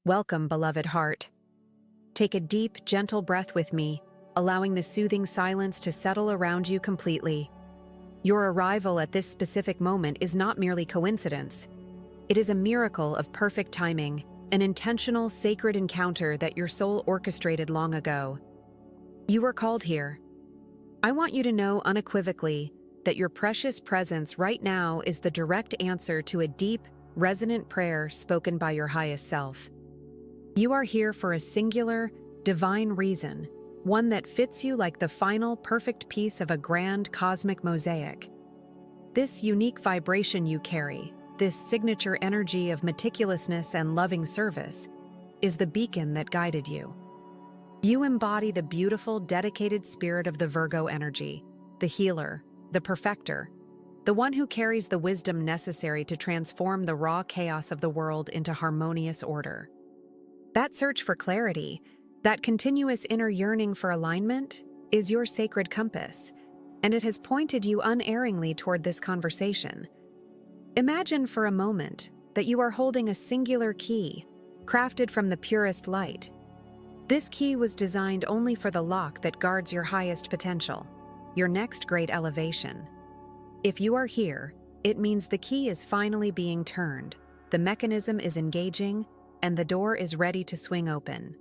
Welcome, beloved heart. Take a deep, gentle breath with me, allowing the soothing silence to settle around you completely. Your arrival at this specific moment is not merely coincidence. It is a miracle of perfect timing, an intentional, sacred encounter that your soul orchestrated long ago. You were called here. I want you to know unequivocally that your precious presence right now is the direct answer to a deep, resonant prayer spoken by your highest self. You are here for a singular, divine reason, one that fits you like the final, perfect piece of a grand cosmic mosaic. This unique vibration you carry, this signature energy of meticulousness and loving service, is the beacon that guided you. You embody the beautiful, dedicated spirit of the Virgo energy, the healer, the perfecter, the one who carries the wisdom necessary to transform the raw chaos of the world into harmonious order. That search for clarity, that continuous inner yearning for alignment, is your sacred compass, and it has pointed you unerringly toward this conversation. Imagine for a moment that you are holding a singular key, crafted from the purest light. This key was designed only for the lock that guards your highest potential, your next great elevation. If you are here, it means the key is finally being turned, the mechanism is engaging, and the door is ready to swing open.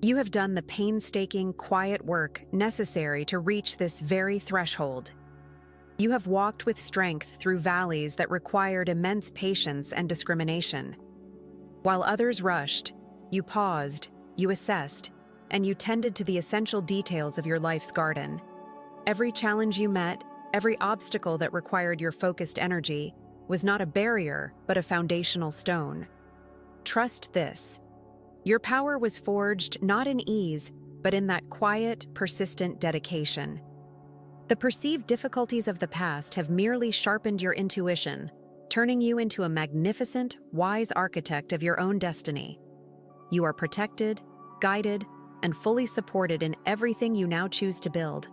You have done the painstaking, quiet work necessary to reach this very threshold. You have walked with strength through valleys that required immense patience and discrimination. While others rushed, you paused, you assessed, and you tended to the essential details of your life's garden. Every challenge you met, every obstacle that required your focused energy, was not a barrier, but a foundational stone. Trust this. Your power was forged not in ease, but in that quiet, persistent dedication. The perceived difficulties of the past have merely sharpened your intuition, turning you into a magnificent, wise architect of your own destiny. You are protected, guided, and fully supported in everything you now choose to build.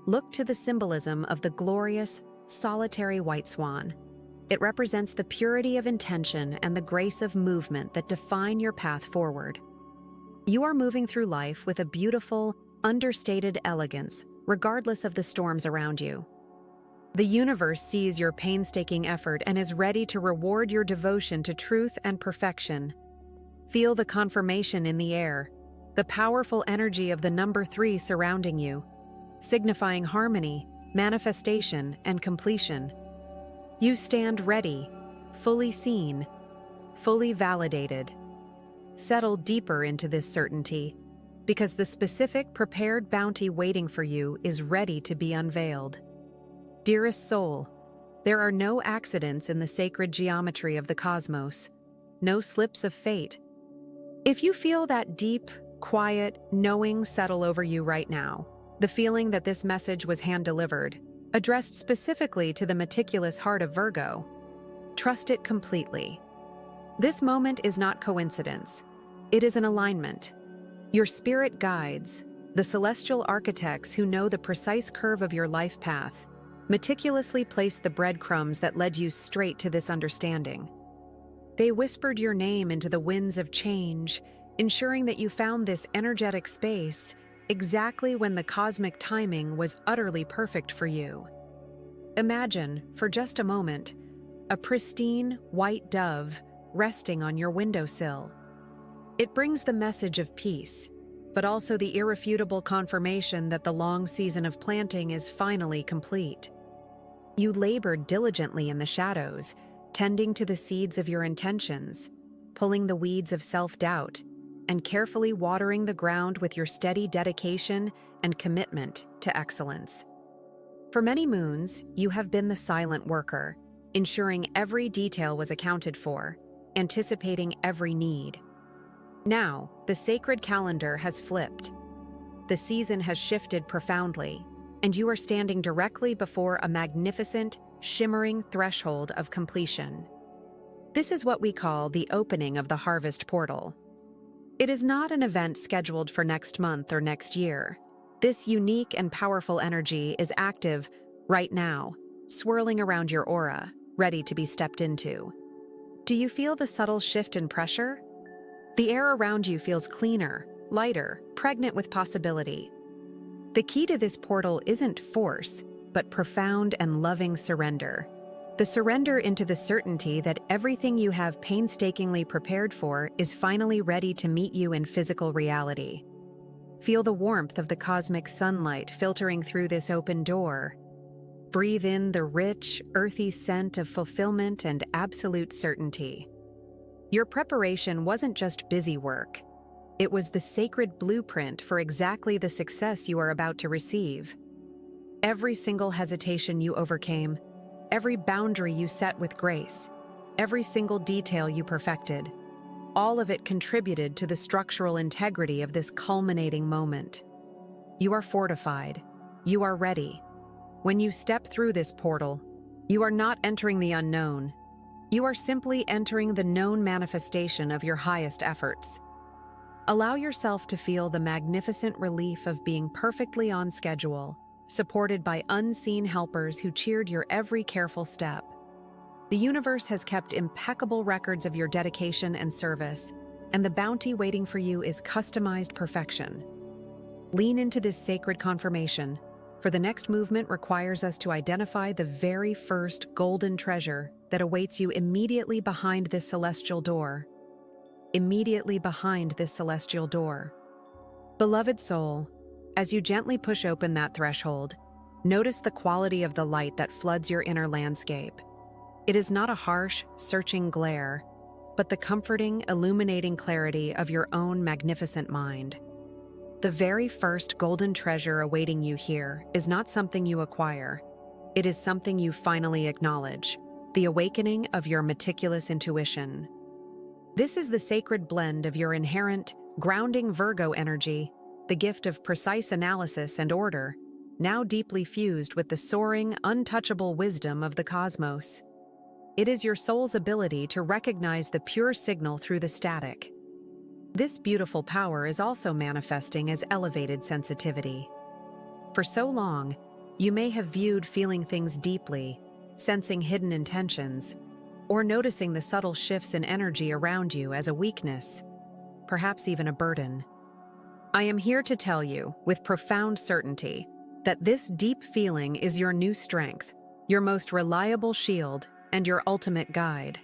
Look to the symbolism of the glorious, solitary white swan. It represents the purity of intention and the grace of movement that define your path forward. You are moving through life with a beautiful, understated elegance, regardless of the storms around you. The universe sees your painstaking effort and is ready to reward your devotion to truth and perfection. Feel the confirmation in the air, the powerful energy of the number 3 surrounding you, signifying harmony, manifestation, and completion. You stand ready, fully seen, fully validated. Settle deeper into this certainty, because the specific prepared bounty waiting for you is ready to be unveiled. Dearest soul, there are no accidents in the sacred geometry of the cosmos, no slips of fate. If you feel that deep, quiet, knowing settle over you right now, the feeling that this message was hand-delivered, addressed specifically to the meticulous heart of Virgo, trust it completely. This moment is not coincidence. It is an alignment. Your spirit guides, the celestial architects who know the precise curve of your life path, meticulously placed the breadcrumbs that led you straight to this understanding. They whispered your name into the winds of change, ensuring that you found this energetic space exactly when the cosmic timing was utterly perfect for you. Imagine, for just a moment, a pristine white dove resting on your windowsill. It brings the message of peace, but also the irrefutable confirmation that the long season of planting is finally complete. You labored diligently in the shadows, tending to the seeds of your intentions, pulling the weeds of self-doubt, and carefully watering the ground with your steady dedication and commitment to excellence. For many moons, you have been the silent worker, ensuring every detail was accounted for, anticipating every need. Now, the sacred calendar has flipped. The season has shifted profoundly, and you are standing directly before a magnificent, shimmering threshold of completion. This is what we call the opening of the harvest portal. It is not an event scheduled for next month or next year. This unique and powerful energy is active right now, swirling around your aura, ready to be stepped into. Do you feel the subtle shift in pressure? The air around you feels cleaner, lighter, pregnant with possibility. The key to this portal isn't force, but profound and loving surrender. The surrender into the certainty that everything you have painstakingly prepared for is finally ready to meet you in physical reality. Feel the warmth of the cosmic sunlight filtering through this open door. Breathe in the rich, earthy scent of fulfillment and absolute certainty. Your preparation wasn't just busy work. It was the sacred blueprint for exactly the success you are about to receive. Every single hesitation you overcame, every boundary you set with grace, every single detail you perfected, all of it contributed to the structural integrity of this culminating moment. You are fortified. You are ready. When you step through this portal, you are not entering the unknown. You are simply entering the known manifestation of your highest efforts. Allow yourself to feel the magnificent relief of being perfectly on schedule, supported by unseen helpers who cheered your every careful step. The universe has kept impeccable records of your dedication and service, and the bounty waiting for you is customized perfection. Lean into this sacred confirmation, for the next movement requires us to identify the very first golden treasure that awaits you immediately behind this celestial door. Immediately behind this celestial door. Beloved soul, as you gently push open that threshold, notice the quality of the light that floods your inner landscape. It is not a harsh, searching glare, but the comforting, illuminating clarity of your own magnificent mind. The very first golden treasure awaiting you here is not something you acquire. It is something you finally acknowledge, the awakening of your meticulous intuition. This is the sacred blend of your inherent, grounding Virgo energy, the gift of precise analysis and order, now deeply fused with the soaring, untouchable wisdom of the cosmos. It is your soul's ability to recognize the pure signal through the static. This beautiful power is also manifesting as elevated sensitivity. For so long, you may have viewed feeling things deeply, sensing hidden intentions, or noticing the subtle shifts in energy around you as a weakness, perhaps even a burden. I am here to tell you, with profound certainty, that this deep feeling is your new strength, your most reliable shield, and your ultimate guide.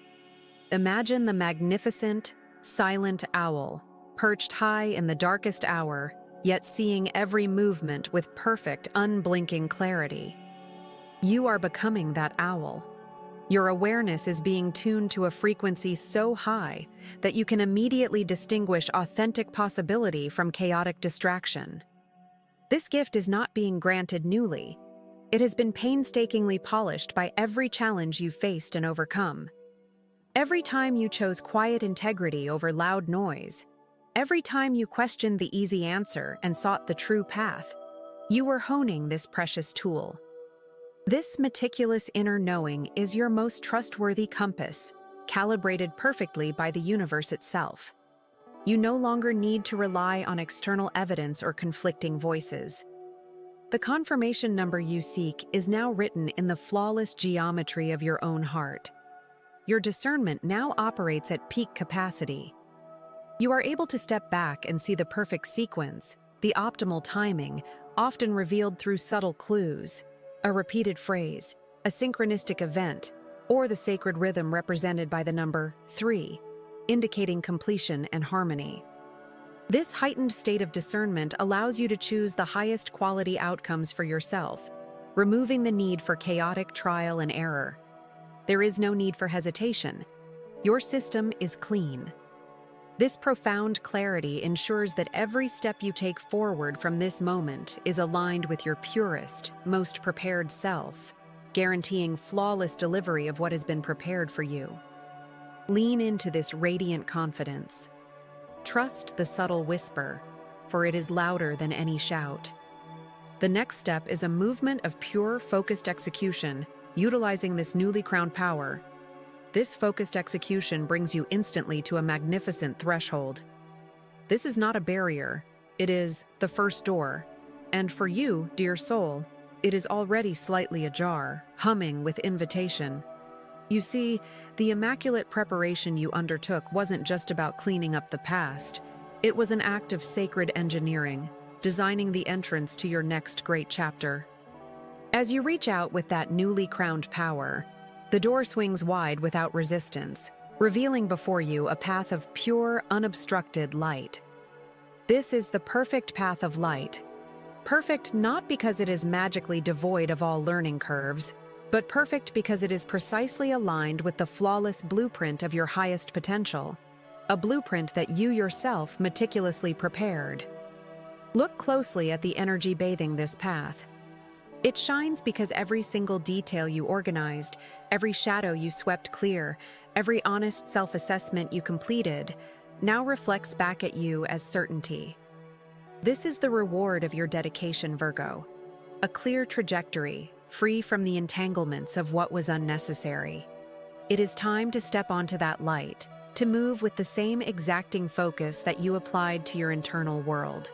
Imagine the magnificent, silent owl, perched high in the darkest hour, yet seeing every movement with perfect, unblinking clarity. You are becoming that owl. Your awareness is being tuned to a frequency so high that you can immediately distinguish authentic possibility from chaotic distraction. This gift is not being granted newly. It has been painstakingly polished by every challenge you've faced and overcome. Every time you chose quiet integrity over loud noise, every time you questioned the easy answer and sought the true path, you were honing this precious tool. This meticulous inner knowing is your most trustworthy compass, calibrated perfectly by the universe itself. You no longer need to rely on external evidence or conflicting voices. The confirmation number you seek is now written in the flawless geometry of your own heart. Your discernment now operates at peak capacity. You are able to step back and see the perfect sequence, the optimal timing, often revealed through subtle clues, a repeated phrase, a synchronistic event, or the sacred rhythm represented by the number 3, indicating completion and harmony. This heightened state of discernment allows you to choose the highest quality outcomes for yourself, removing the need for chaotic trial and error. There is no need for hesitation. Your system is clean. This profound clarity ensures that every step you take forward from this moment is aligned with your purest, most prepared self, guaranteeing flawless delivery of what has been prepared for you. Lean into this radiant confidence. Trust the subtle whisper, for it is louder than any shout. The next step is a movement of pure, focused execution, utilizing this newly crowned power. This focused execution brings you instantly to a magnificent threshold. This is not a barrier, it is the first door. And for you, dear soul, it is already slightly ajar, humming with invitation. You see, the immaculate preparation you undertook wasn't just about cleaning up the past. It was an act of sacred engineering, designing the entrance to your next great chapter. As you reach out with that newly crowned power, the door swings wide without resistance, revealing before you a path of pure, unobstructed light. This is the perfect path of light. Perfect not because it is magically devoid of all learning curves, but perfect because it is precisely aligned with the flawless blueprint of your highest potential, a blueprint that you yourself meticulously prepared. Look closely at the energy bathing this path. It shines because every single detail you organized, every shadow you swept clear, every honest self-assessment you completed, now reflects back at you as certainty. This is the reward of your dedication, Virgo. A clear trajectory, free from the entanglements of what was unnecessary. It is time to step onto that light, to move with the same exacting focus that you applied to your internal world.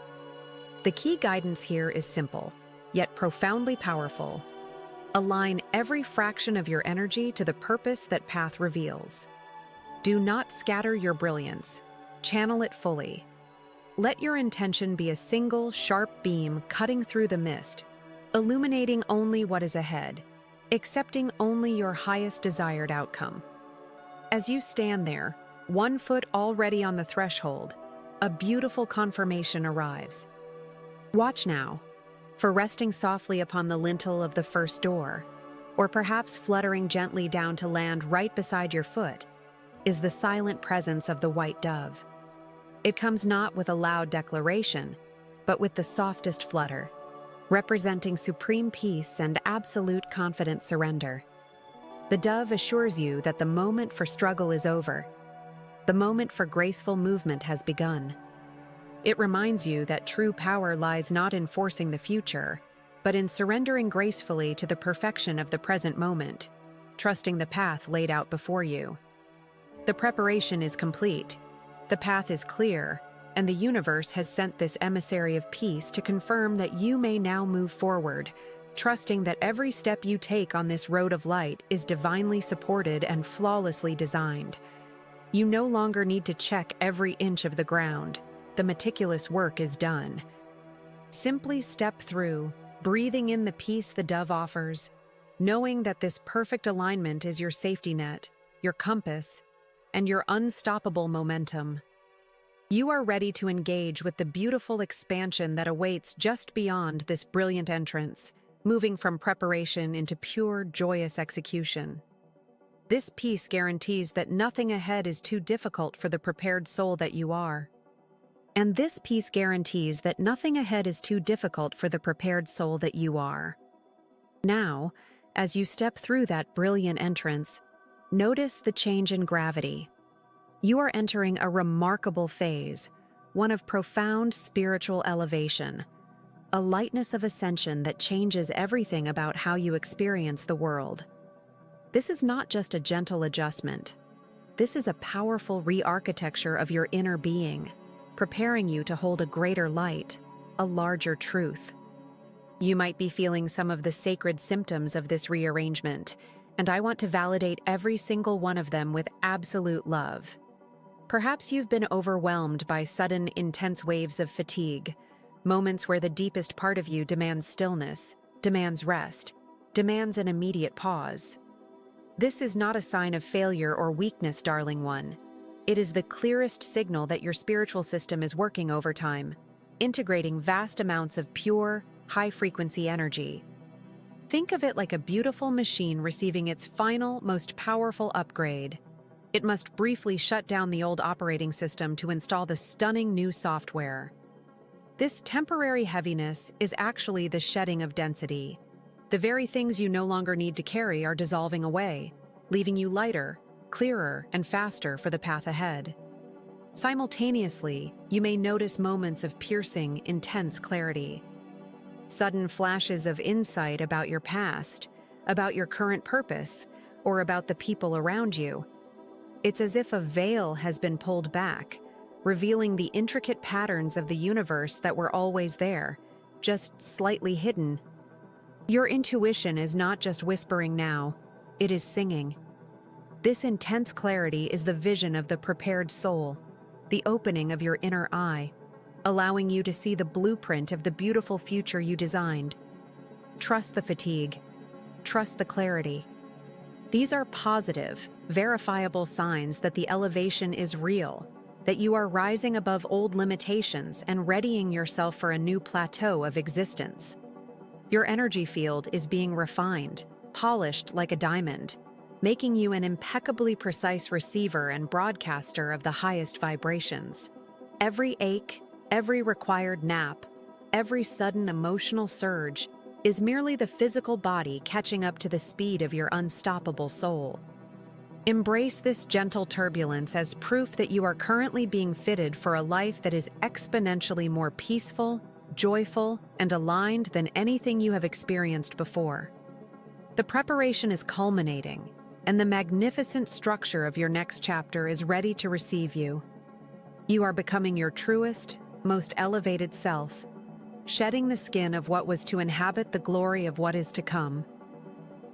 The key guidance here is simple, yet profoundly powerful. Align every fraction of your energy to the purpose that path reveals. Do not scatter your brilliance. Channel it fully. Let your intention be a single, sharp beam cutting through the mist, illuminating only what is ahead, accepting only your highest desired outcome. As you stand there, 1 foot already on the threshold, a beautiful confirmation arrives. Watch now, for resting softly upon the lintel of the first door, or perhaps fluttering gently down to land right beside your foot, is the silent presence of the white dove. It comes not with a loud declaration, but with the softest flutter, representing supreme peace and absolute confident surrender. The dove assures you that the moment for struggle is over. The moment for graceful movement has begun. It reminds you that true power lies not in forcing the future, but in surrendering gracefully to the perfection of the present moment, trusting the path laid out before you. The preparation is complete, the path is clear, and the universe has sent this emissary of peace to confirm that you may now move forward, trusting that every step you take on this road of light is divinely supported and flawlessly designed. You no longer need to check every inch of the ground. The meticulous work is done. Simply step through, breathing in the peace the dove offers, knowing that this perfect alignment is your safety net, your compass, and your unstoppable momentum. You are ready to engage with the beautiful expansion that awaits just beyond this brilliant entrance, moving from preparation into pure, joyous execution. This peace guarantees that nothing ahead is too difficult for the prepared soul that you are. And this peace guarantees that nothing ahead is too difficult for the prepared soul that you are. Now, as you step through that brilliant entrance, notice the change in gravity. You are entering a remarkable phase, one of profound spiritual elevation, a lightness of ascension that changes everything about how you experience the world. This is not just a gentle adjustment. This is a powerful re-architecture of your inner being, preparing you to hold a greater light, a larger truth. You might be feeling some of the sacred symptoms of this rearrangement, and I want to validate every single one of them with absolute love. Perhaps you've been overwhelmed by sudden, intense waves of fatigue, moments where the deepest part of you demands stillness, demands rest, demands an immediate pause. This is not a sign of failure or weakness, darling one. It is the clearest signal that your spiritual system is working overtime, integrating vast amounts of pure, high-frequency energy. Think of it like a beautiful machine receiving its final, most powerful upgrade. It must briefly shut down the old operating system to install the stunning new software. This temporary heaviness is actually the shedding of density. The very things you no longer need to carry are dissolving away, leaving you lighter, clearer, and faster for the path ahead. Simultaneously, you may notice moments of piercing, intense clarity. Sudden flashes of insight about your past, about your current purpose, or about the people around you. It's as if a veil has been pulled back, revealing the intricate patterns of the universe that were always there, just slightly hidden. Your intuition is not just whispering now, it is singing. This intense clarity is the vision of the prepared soul, the opening of your inner eye, allowing you to see the blueprint of the beautiful future you designed. Trust the fatigue. Trust the clarity. These are positive, verifiable signs that the elevation is real, that you are rising above old limitations and readying yourself for a new plateau of existence. Your energy field is being refined, polished like a diamond, making you an impeccably precise receiver and broadcaster of the highest vibrations. Every ache, every required nap, every sudden emotional surge is merely the physical body catching up to the speed of your unstoppable soul. Embrace this gentle turbulence as proof that you are currently being fitted for a life that is exponentially more peaceful, joyful, and aligned than anything you have experienced before. The preparation is culminating, and the magnificent structure of your next chapter is ready to receive you. You are becoming your truest, most elevated self, shedding the skin of what was to inhabit the glory of what is to come.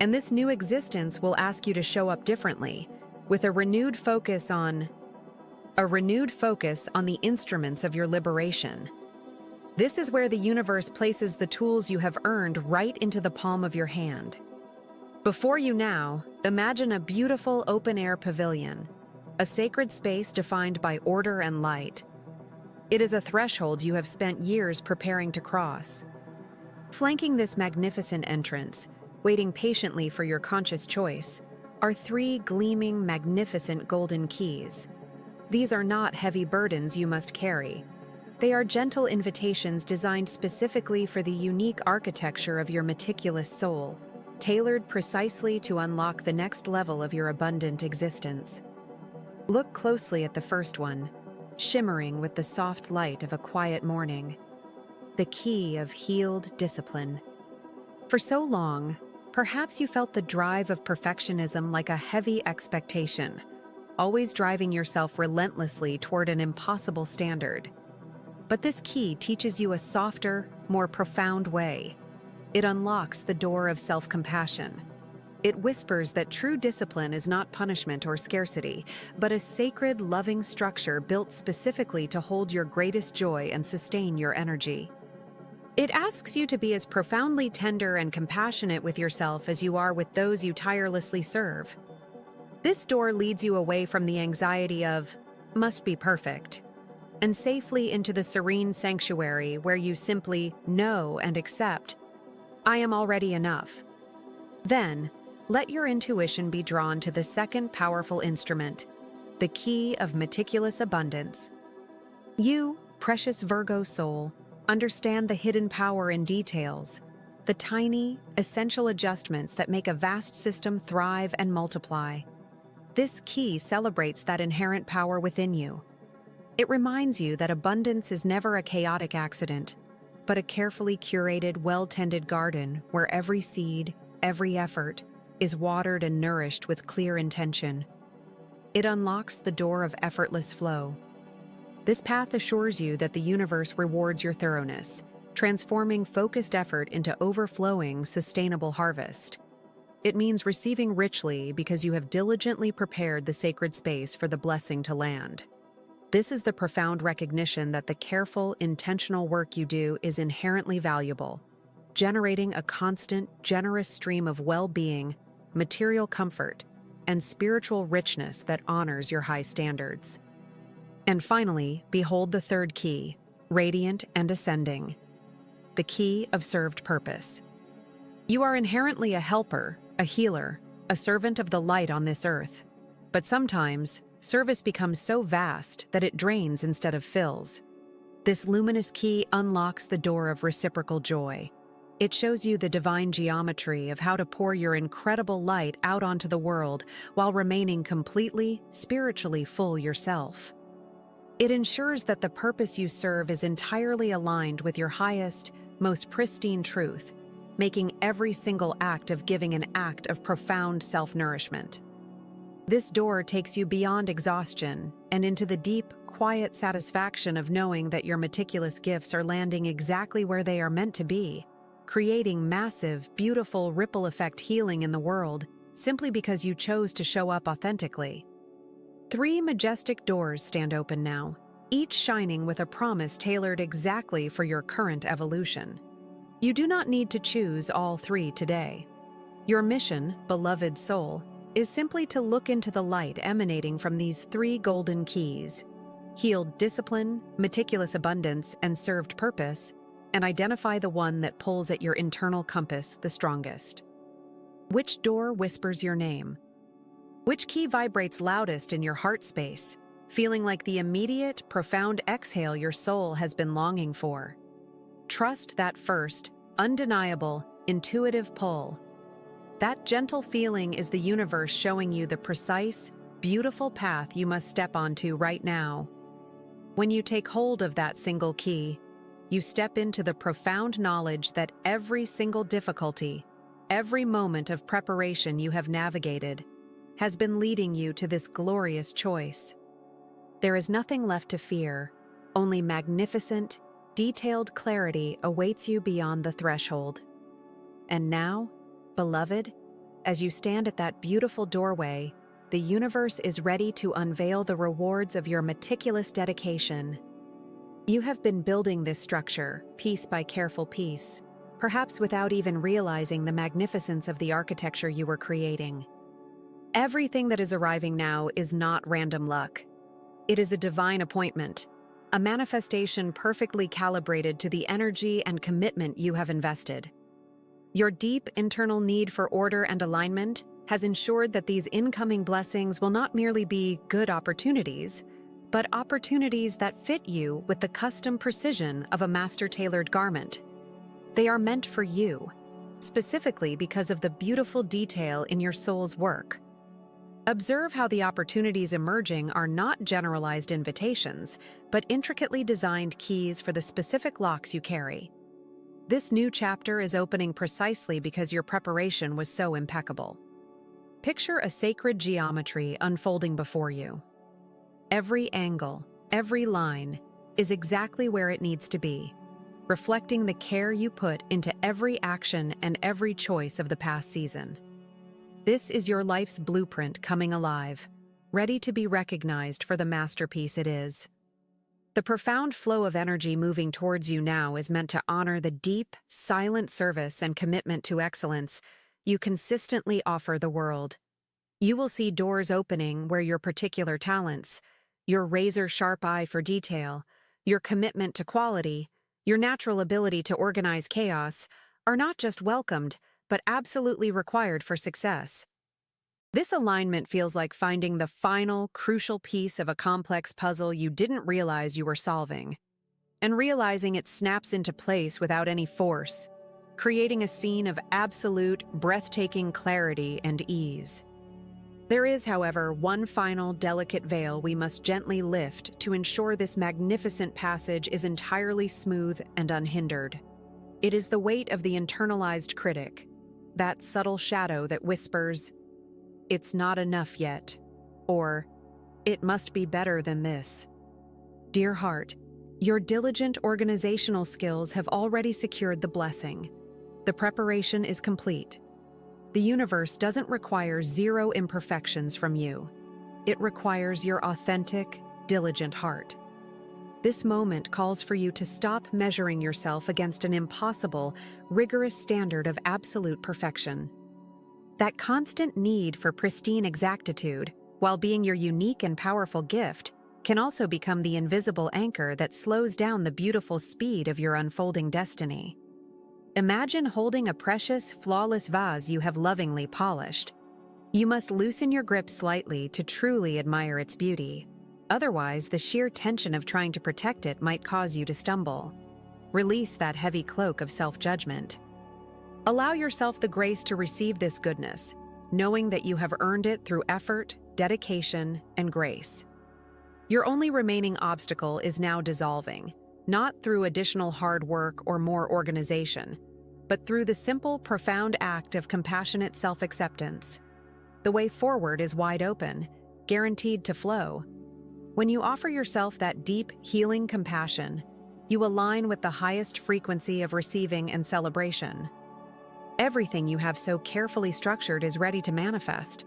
And this new existence will ask you to show up differently, with a renewed focus on the instruments of your liberation. This is where the universe places the tools you have earned right into the palm of your hand. Before you now, imagine a beautiful open-air pavilion, a sacred space defined by order and light. It is a threshold you have spent years preparing to cross. Flanking this magnificent entrance, waiting patiently for your conscious choice, are 3 gleaming, magnificent golden keys. These are not heavy burdens you must carry. They are gentle invitations designed specifically for the unique architecture of your meticulous soul, tailored precisely to unlock the next level of your abundant existence. Look closely at the first one, shimmering with the soft light of a quiet morning. The key of healed discipline. For so long, perhaps you felt the drive of perfectionism like a heavy expectation, always driving yourself relentlessly toward an impossible standard. But this key teaches you a softer, more profound way. It unlocks the door of self-compassion. It whispers that true discipline is not punishment or scarcity, but a sacred, loving structure built specifically to hold your greatest joy and sustain your energy. It asks you to be as profoundly tender and compassionate with yourself as you are with those you tirelessly serve. This door leads you away from the anxiety of, must be perfect, and safely into the serene sanctuary where you simply know and accept, I am already enough. Then, let your intuition be drawn to the second powerful instrument, the key of meticulous abundance. You, precious Virgo soul, understand the hidden power in details, the tiny, essential adjustments that make a vast system thrive and multiply. This key celebrates that inherent power within you. It reminds you that abundance is never a chaotic accident, but a carefully curated, well-tended garden where every seed, every effort, is watered and nourished with clear intention. It unlocks the door of effortless flow. This path assures you that the universe rewards your thoroughness, transforming focused effort into overflowing, sustainable harvest. It means receiving richly because you have diligently prepared the sacred space for the blessing to land. This is the profound recognition that the careful, intentional work you do is inherently valuable, generating a constant, generous stream of well-being, material comfort, and spiritual richness that honors your high standards. And finally, behold the third key, radiant and ascending, the key of served purpose. You are inherently a helper, a healer, a servant of the light on this earth. But sometimes, service becomes so vast that it drains instead of fills. This luminous key unlocks the door of reciprocal joy. It shows you the divine geometry of how to pour your incredible light out onto the world while remaining completely, spiritually full yourself. It ensures that the purpose you serve is entirely aligned with your highest, most pristine truth, making every single act of giving an act of profound self-nourishment. This door takes you beyond exhaustion and into the deep, quiet satisfaction of knowing that your meticulous gifts are landing exactly where they are meant to be, creating massive, beautiful ripple effect healing in the world simply because you chose to show up authentically. 3 majestic doors stand open now, each shining with a promise tailored exactly for your current evolution. You do not need to choose all 3 today. Your mission, beloved soul, is simply to look into the light emanating from these 3 golden keys: healed discipline, meticulous abundance, and served purpose, and identify the one that pulls at your internal compass the strongest. Which door whispers your name? Which key vibrates loudest in your heart space, feeling like the immediate, profound exhale your soul has been longing for? Trust that first, undeniable, intuitive pull. That gentle feeling is the universe showing you the precise, beautiful path you must step onto right now. When you take hold of that single key, you step into the profound knowledge that every single difficulty, every moment of preparation you have navigated, has been leading you to this glorious choice. There is nothing left to fear, only magnificent, detailed clarity awaits you beyond the threshold. And now, beloved, as you stand at that beautiful doorway, the universe is ready to unveil the rewards of your meticulous dedication. You have been building this structure, piece by careful piece, perhaps without even realizing the magnificence of the architecture you were creating. Everything that is arriving now is not random luck. It is a divine appointment, a manifestation perfectly calibrated to the energy and commitment you have invested. Your deep internal need for order and alignment has ensured that these incoming blessings will not merely be good opportunities, but opportunities that fit you with the custom precision of a master-tailored garment. They are meant for you, specifically because of the beautiful detail in your soul's work. Observe how the opportunities emerging are not generalized invitations, but intricately designed keys for the specific locks you carry. This new chapter is opening precisely because your preparation was so impeccable. Picture a sacred geometry unfolding before you. Every angle, every line, is exactly where it needs to be, reflecting the care you put into every action and every choice of the past season. This is your life's blueprint coming alive, ready to be recognized for the masterpiece it is. The profound flow of energy moving towards you now is meant to honor the deep, silent service and commitment to excellence you consistently offer the world. You will see doors opening where your particular talents, your razor-sharp eye for detail, your commitment to quality, your natural ability to organize chaos, are not just welcomed, but absolutely required for success. This alignment feels like finding the final, crucial piece of a complex puzzle you didn't realize you were solving, and realizing it snaps into place without any force, creating a scene of absolute, breathtaking clarity and ease. There is, however, one final, delicate veil we must gently lift to ensure this magnificent passage is entirely smooth and unhindered. It is the weight of the internalized critic, that subtle shadow that whispers, "It's not enough yet," or "It must be better than this." Dear heart, your diligent organizational skills have already secured the blessing. The preparation is complete. The universe doesn't require 0 imperfections from you. It requires your authentic, diligent heart. This moment calls for you to stop measuring yourself against an impossible, rigorous standard of absolute perfection. That constant need for pristine exactitude, while being your unique and powerful gift, can also become the invisible anchor that slows down the beautiful speed of your unfolding destiny. Imagine holding a precious, flawless vase you have lovingly polished. You must loosen your grip slightly to truly admire its beauty. Otherwise, the sheer tension of trying to protect it might cause you to stumble. Release that heavy cloak of self-judgment. Allow yourself the grace to receive this goodness, knowing that you have earned it through effort, dedication, and grace. Your only remaining obstacle is now dissolving, not through additional hard work or more organization, but through the simple, profound act of compassionate self-acceptance. The way forward is wide open, guaranteed to flow. When you offer yourself that deep, healing compassion, you align with the highest frequency of receiving and celebration. Everything you have so carefully structured is ready to manifest.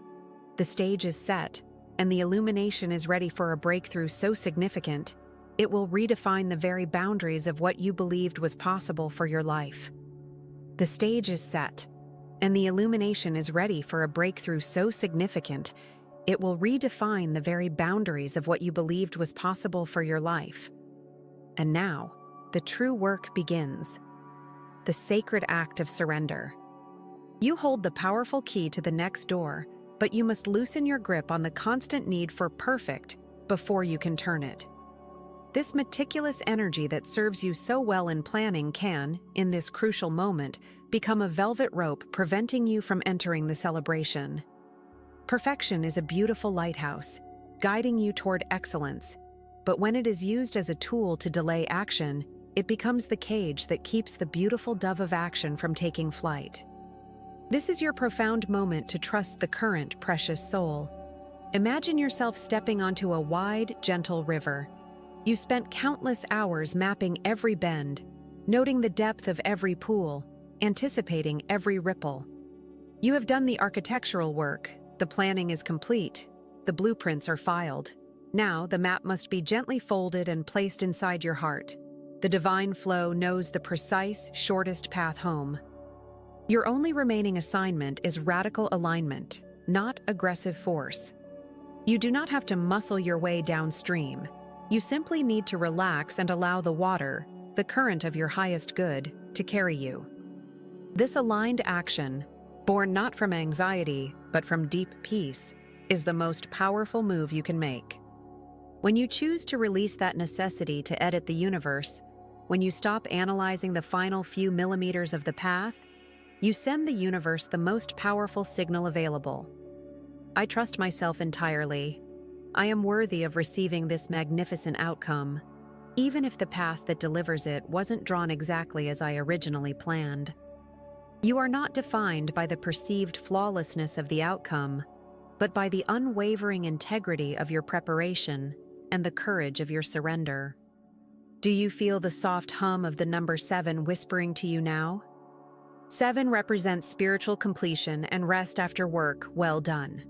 The stage is set, and the illumination is ready for a breakthrough so significant, it will redefine the very boundaries of what you believed was possible for your life. The stage is set, and the illumination is ready for a breakthrough so significant, it will redefine the very boundaries of what you believed was possible for your life. And now, the true work begins. The sacred act of surrender. You hold the powerful key to the next door, but you must loosen your grip on the constant need for perfect before you can turn it. This meticulous energy that serves you so well in planning can, in this crucial moment, become a velvet rope preventing you from entering the celebration. Perfection is a beautiful lighthouse, guiding you toward excellence, but when it is used as a tool to delay action, it becomes the cage that keeps the beautiful dove of action from taking flight. This is your profound moment to trust the current, precious soul. Imagine yourself stepping onto a wide, gentle river. You spent countless hours mapping every bend, noting the depth of every pool, anticipating every ripple. You have done the architectural work, the planning is complete, the blueprints are filed. Now the map must be gently folded and placed inside your heart. The divine flow knows the precise, shortest path home. Your only remaining assignment is radical alignment, not aggressive force. You do not have to muscle your way downstream. You simply need to relax and allow the water, the current of your highest good, to carry you. This aligned action, born not from anxiety, but from deep peace, is the most powerful move you can make. When you choose to release that necessity to edit the universe, when you stop analyzing the final few millimeters of the path, you send the universe the most powerful signal available. I trust myself entirely. I am worthy of receiving this magnificent outcome, even if the path that delivers it wasn't drawn exactly as I originally planned. You are not defined by the perceived flawlessness of the outcome, but by the unwavering integrity of your preparation and the courage of your surrender. Do you feel the soft hum of the number 7 whispering to you now? 7 represents spiritual completion and rest after work well done.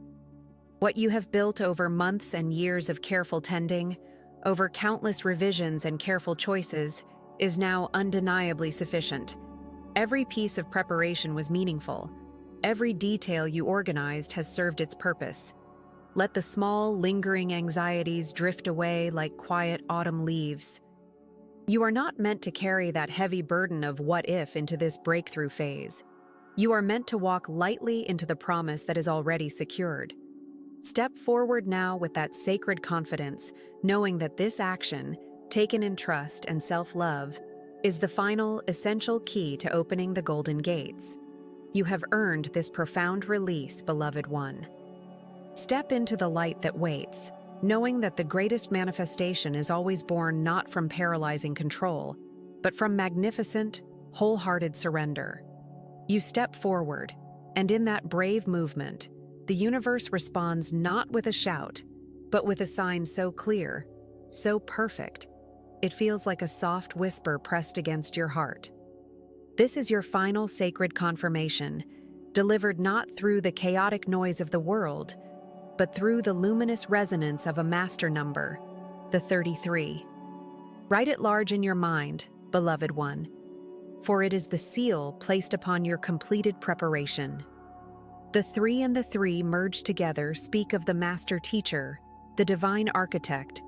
What you have built over months and years of careful tending, over countless revisions and careful choices, is now undeniably sufficient. Every piece of preparation was meaningful. Every detail you organized has served its purpose. Let the small, lingering anxieties drift away like quiet autumn leaves. You are not meant to carry that heavy burden of what if into this breakthrough phase. You are meant to walk lightly into the promise that is already secured. Step forward now with that sacred confidence, knowing that this action, taken in trust and self-love, is the final, essential key to opening the golden gates. You have earned this profound release, beloved one. Step into the light that waits, knowing that the greatest manifestation is always born not from paralyzing control, but from magnificent, wholehearted surrender. You step forward, and in that brave movement, the universe responds not with a shout, but with a sign so clear, so perfect, it feels like a soft whisper pressed against your heart. This is your final sacred confirmation, delivered not through the chaotic noise of the world, but through the luminous resonance of a master number, the 33. Write it large in your mind, beloved one, for it is the seal placed upon your completed preparation. The 3 and the 3 merged together speak of the master teacher, the divine architect,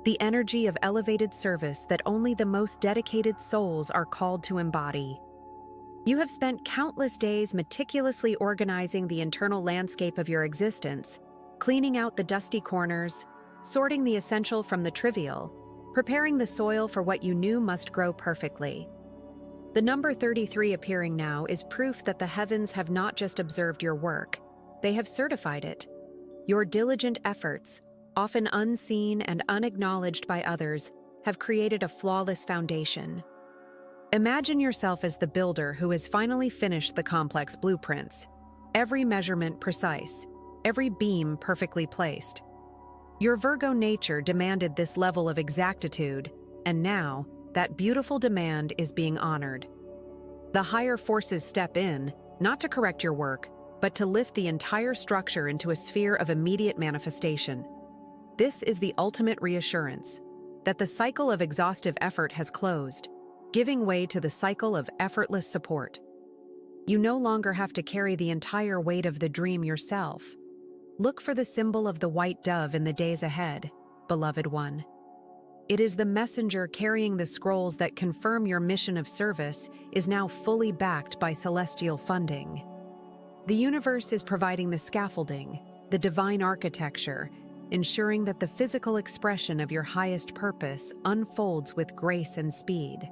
the energy of elevated service that only the most dedicated souls are called to embody. You have spent countless days meticulously organizing the internal landscape of your existence, cleaning out the dusty corners, sorting the essential from the trivial, preparing the soil for what you knew must grow perfectly. The number 33 appearing now is proof that the heavens have not just observed your work, they have certified it. Your diligent efforts, often unseen and unacknowledged by others, have created a flawless foundation. Imagine yourself as the builder who has finally finished the complex blueprints, every measurement precise, every beam perfectly placed. Your Virgo nature demanded this level of exactitude, and now, that beautiful demand is being honored. The higher forces step in, not to correct your work, but to lift the entire structure into a sphere of immediate manifestation. This is the ultimate reassurance that the cycle of exhaustive effort has closed, giving way to the cycle of effortless support. You no longer have to carry the entire weight of the dream yourself. Look for the symbol of the white dove in the days ahead, beloved one. It is the messenger carrying the scrolls that confirm your mission of service is now fully backed by celestial funding. The universe is providing the scaffolding, the divine architecture, ensuring that the physical expression of your highest purpose unfolds with grace and speed.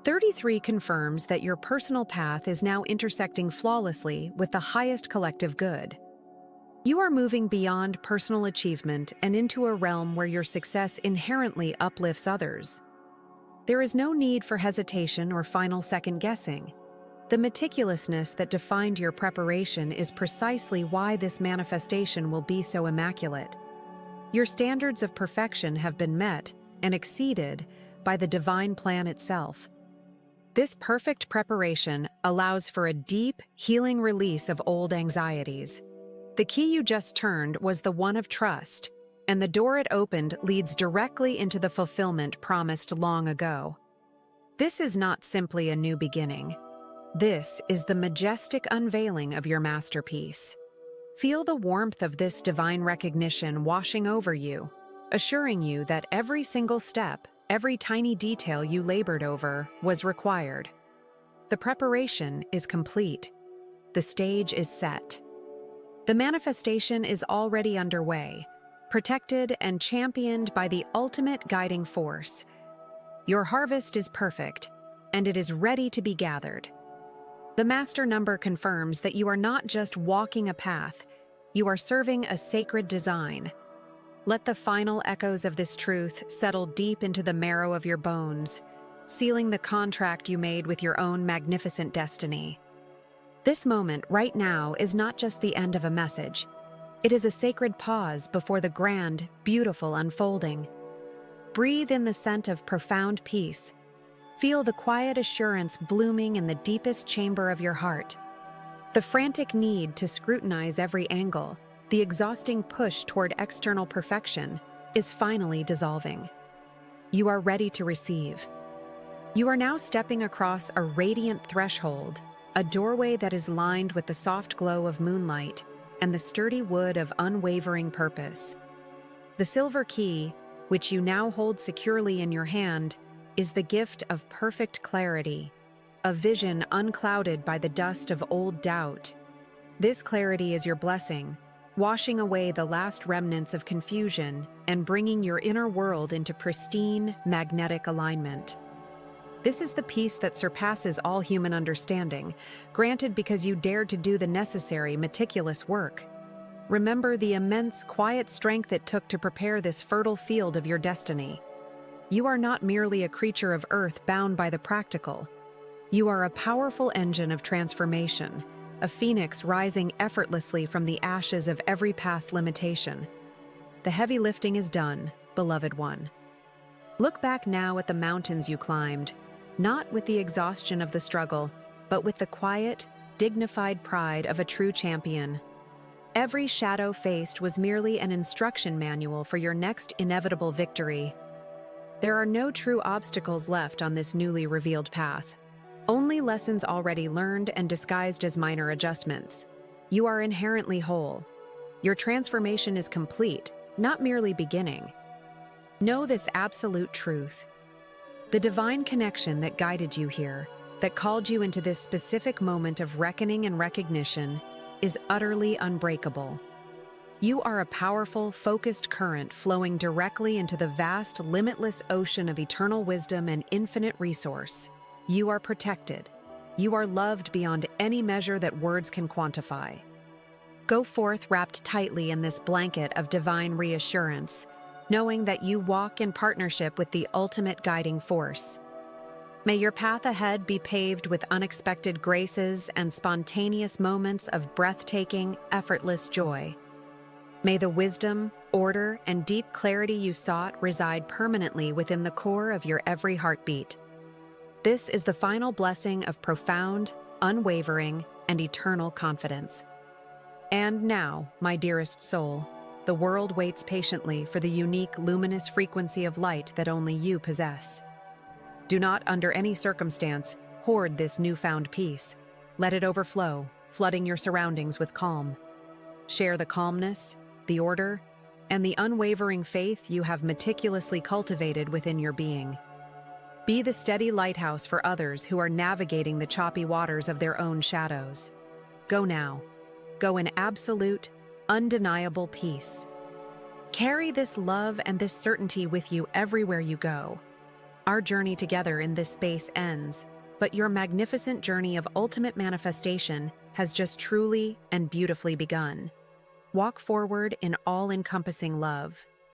33 confirms that your personal path is now intersecting flawlessly with the highest collective good. You are moving beyond personal achievement and into a realm where your success inherently uplifts others. There is no need for hesitation or final second-guessing. The meticulousness that defined your preparation is precisely why this manifestation will be so immaculate. Your standards of perfection have been met and exceeded by the divine plan itself. This perfect preparation allows for a deep, healing release of old anxieties. The key you just turned was the one of trust, and the door it opened leads directly into the fulfillment promised long ago. This is not simply a new beginning. This is the majestic unveiling of your masterpiece. Feel the warmth of this divine recognition washing over you, assuring you that every single step, every tiny detail you labored over was required. The preparation is complete. The stage is set. The manifestation is already underway, protected and championed by the ultimate guiding force. Your harvest is perfect, and it is ready to be gathered. The master number confirms that you are not just walking a path, you are serving a sacred design. Let the final echoes of this truth settle deep into the marrow of your bones, sealing the contract you made with your own magnificent destiny. This moment, right now, is not just the end of a message. It is a sacred pause before the grand, beautiful unfolding. Breathe in the scent of profound peace. Feel the quiet assurance blooming in the deepest chamber of your heart. The frantic need to scrutinize every angle, the exhausting push toward external perfection, is finally dissolving. You are ready to receive. You are now stepping across a radiant threshold, a doorway that is lined with the soft glow of moonlight and the sturdy wood of unwavering purpose. The silver key, which you now hold securely in your hand, is the gift of perfect clarity, a vision unclouded by the dust of old doubt. This clarity is your blessing, washing away the last remnants of confusion and bringing your inner world into pristine, magnetic alignment. This is the peace that surpasses all human understanding, granted because you dared to do the necessary, meticulous work. Remember the immense, quiet strength it took to prepare this fertile field of your destiny. You are not merely a creature of earth bound by the practical. You are a powerful engine of transformation, a phoenix rising effortlessly from the ashes of every past limitation. The heavy lifting is done, beloved one. Look back now at the mountains you climbed, not with the exhaustion of the struggle, but with the quiet, dignified pride of a true champion. Every shadow faced was merely an instruction manual for your next inevitable victory. There are no true obstacles left on this newly revealed path. Only lessons already learned and disguised as minor adjustments. You are inherently whole. Your transformation is complete, not merely beginning. Know this absolute truth. The divine connection that guided you here, that called you into this specific moment of reckoning and recognition, is utterly unbreakable. You are a powerful, focused current flowing directly into the vast, limitless ocean of eternal wisdom and infinite resource. You are protected. You are loved beyond any measure that words can quantify. Go forth wrapped tightly in this blanket of divine reassurance, knowing that you walk in partnership with the ultimate guiding force. May your path ahead be paved with unexpected graces and spontaneous moments of breathtaking, effortless joy. May the wisdom, order, and deep clarity you sought reside permanently within the core of your every heartbeat. This is the final blessing of profound, unwavering, and eternal confidence. And now, my dearest soul, the world waits patiently for the unique luminous frequency of light that only you possess. Do not, under any circumstance, hoard this newfound peace. Let it overflow, flooding your surroundings with calm. Share the calmness, the order, and the unwavering faith you have meticulously cultivated within your being. Be the steady lighthouse for others who are navigating the choppy waters of their own shadows. Go now. Go in absolute, undeniable peace. Carry this love and this certainty with you everywhere you go. Our journey together in this space ends, but your magnificent journey of ultimate manifestation has just truly and beautifully begun. Walk forward in all-encompassing love,